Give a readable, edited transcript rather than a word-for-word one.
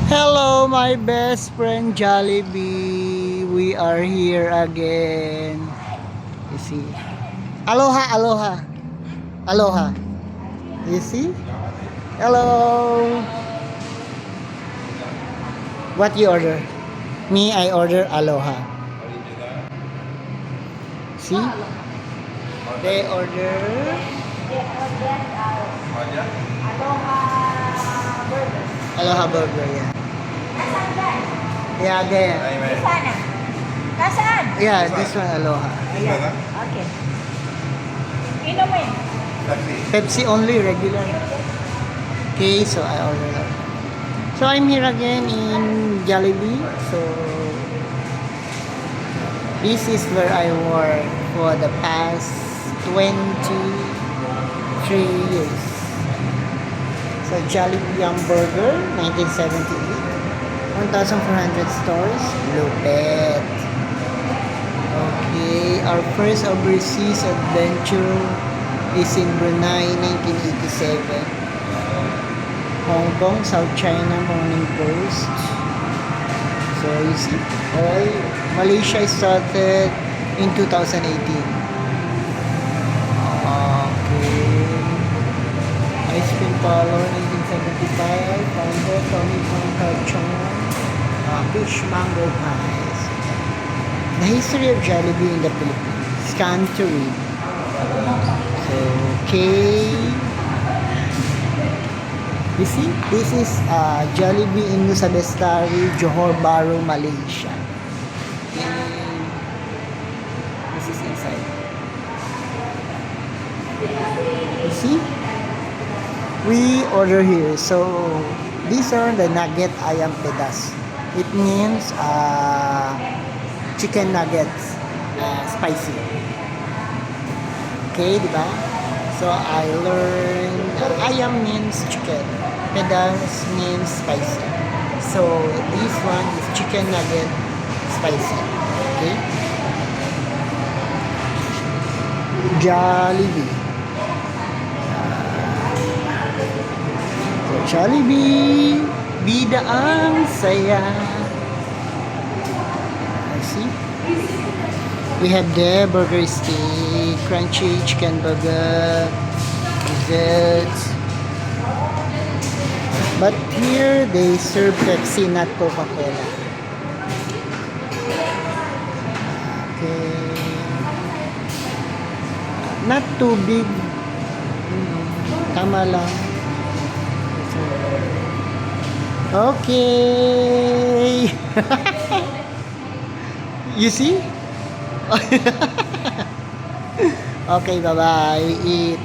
Hello, my best friend Jollibee. We are here again. You see? Aloha, aloha. Aloha. You see? Hello. What you order? Me, I order aloha. See? They order aloha burger, yeah. Nasaan dyan? Yeah, there. Sana. Nasaan? Yeah, this one aloha. Ayan. Okay. Inumin. Pepsi only, regular. Okay, so I order that. So I'm here again in Jollibee. So this is where I work for the past 23 years. So Jollibee Hamburger, 1978. 1,400 stores. Lupet. Okay, our first overseas adventure is in Brunei, 1987. Hong Kong, South China Morning Post. So you see, all Malaysia started in 2018. Okay. Ice cream parlor, 1975. Founder Tony Chong. Fish mango pies. The history of Jollibee in the Philippines. Scan to read. So, okay. You see, this is Jollibee in Nusa Bestari, Johor Bahru, Malaysia. And this is inside. You see? We order here. So, these are the nugget ayam pedas. It means chicken nuggets, spicy. Okay, di ba? So, I learned ayam means chicken. Pedas means spicy. So, this one is chicken nugget spicy. Okay? Jollibee. So, Jollibee. Bida ang saya. I see. We have the burger steak, crunchy chicken burger, desserts. But here they serve Pepsi, not Coca-Cola. Okay. Not too big. Tama lang. Okay. You see? Okay, bye-bye. Eat.